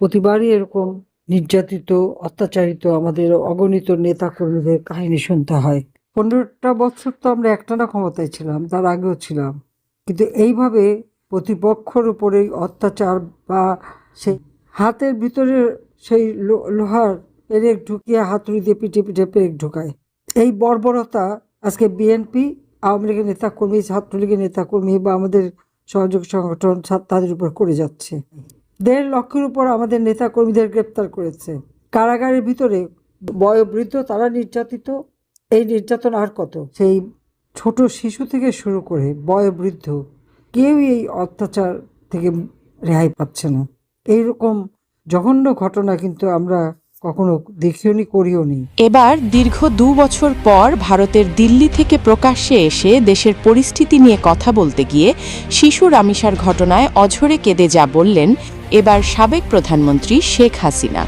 প্রতিবারই এরকম নির্যাতিত, অত্যাচারিত আমাদের অগণিত নেতাকর্মীদের কাহিনী শুনতে হয়। ১৫টা বছর তো আমরা একটানা ক্ষমতায় ছিলাম, তার আগেও ছিলাম। কিন্তু এইভাবে প্রতিপক্ষের উপরেই অত্যাচার বা সেই হাতের ভিতরে সেই লোহার পেরেক ঢুকিয়ে হাতুড়ি দিয়ে পিঠে পিঠে পেরেক ঢুকায়। এই বর্বরতা আজকে বিএনপি, আওয়ামী লীগের নেতাকর্মী, ছাত্রলীগের নেতাকর্মী বা আমাদের সহযোগী সংগঠন তাদের উপর করে যাচ্ছে। ১.৫ লক্ষের উপর আমাদের নেতা কর্মীদের গ্রেপ্তার করেছে। কারাগারের ভিতরে বয়োবৃদ্ধ তারা নির্যাতিত। এই নির্যাতন আর কত? সেই ছোট শিশু থেকে শুরু করে বয়োবৃদ্ধ কেউই এই অত্যাচার থেকে রেহাই পাচ্ছে না। এইরকম জঘন্য ঘটনা কিন্তু আমরা কখনো দেখিওনি, করিওনি। এবার দীর্ঘ ২ বছর পর ভারতের দিল্লি থেকে প্রকাশ্যে এসে দেশের পরিস্থিতি নিয়ে কথা বলতে গিয়ে শিশু রামিসার ঘটনায় অঝরে কেঁদে যা বললেন এবার সাবেক প্রধানমন্ত্রী শেখ হাসিনা।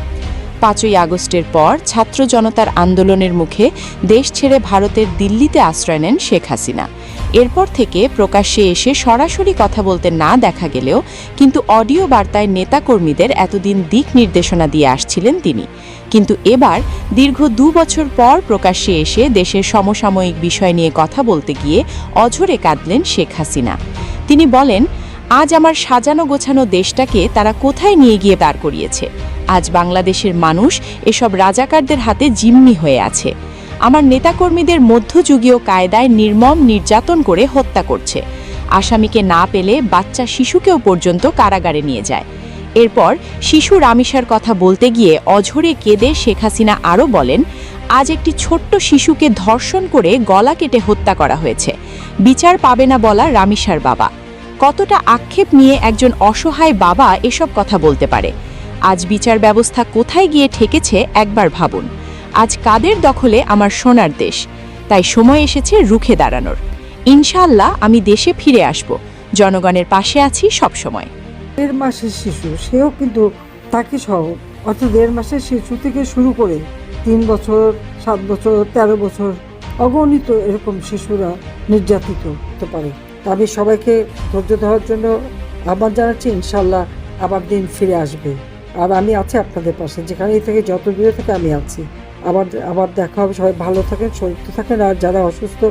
৫ই আগস্টের পর ছাত্র জনতার আন্দোলনের মুখে দেশ ছেড়ে ভারতের দিল্লিতে আশ্রয় নেন শেখ হাসিনা। এরপর থেকে প্রকাশ্যে এসে সরাসরি কথা বলতে না দেখা গেলেও কিন্তু অডিও বার্তায় নেতাকর্মীদের এতদিন দিক নির্দেশনা দিয়ে আসছিলেন তিনি। কিন্তু এবার দীর্ঘ ২ বছর পর প্রকাশ্যে এসে দেশের সমসাময়িক বিষয় নিয়ে কথা বলতে গিয়ে অঝরে কাঁদলেন শেখ হাসিনা। তিনি বলেন, আজ আমার সাজানো গোছানো দেশটাকে তারা কোথায় নিয়ে গিয়ে দাঁড় করিয়েছে। আজ বাংলাদেশের মানুষ এসব রাজাকারদের হাতে জিম্মি হয়ে আছে। আমার নেতাকর্মীদের মধ্যযুগীয় কায়দায় নির্মম নির্যাতন করে হত্যা করছে। আসামিকে না পেলে বাচ্চা শিশুকেও পর্যন্ত কারাগারে নিয়ে যায়। এরপর শিশু রামিসার কথা বলতে গিয়ে অঝরে কেঁদে শেখ হাসিনা আরও বলেন, আজ একটি ছোট্ট শিশুকে ধর্ষণ করে গলা কেটে হত্যা করা হয়েছে। বিচার পাবে না বলা রামিসার বাবা। কতটা আক্ষেপ নিয়ে একজন অসহায় বাবা এসব কথা বলতে পারে? আজ বিচার ব্যবস্থা কোথায় গিয়ে ঠেকেছে একবার ভাবুন। আজ কাদের দখলে আমার সোনার দেশ? তাই সময় এসেছে রুখে দাঁড়ানোর। ইনশাআল্লাহ আমি দেশে ফিরে আসব। জনগণের পাশে আছি সবসময়। ১.৫ মাসের শিশু, সেও কিন্তু তাকে সহ, অর্থাৎ ১.৫ মাসের শিশু থেকে শুরু করে ৩ বছর, ৭ বছর, ১৩ বছর অগণিত এরকম শিশুরা নির্যাতিত হতে পারে। আমি সবাইকে ধৈর্য ধরার জন্য আহ্বান জানাচ্ছি। ইনশাল্লাহ আবার দিন ফিরে আসবে, আর আমি আছি আপনাদের পাশে। যেখানেই থেকে, যত দূরে থেকে আমি আছি। আবার দেখা হবে। সবাই ভালো থাকেন, সুস্থ থাকেন, আর যারা অসুস্থ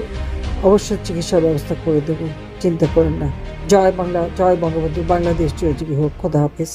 অবশ্যই চিকিৎসার ব্যবস্থা করে দেবো, চিন্তা করেন না। জয় বাংলা, জয় বঙ্গবন্ধু, বাংলাদেশ চিরজীবী হোক। খোদা হাফেজ।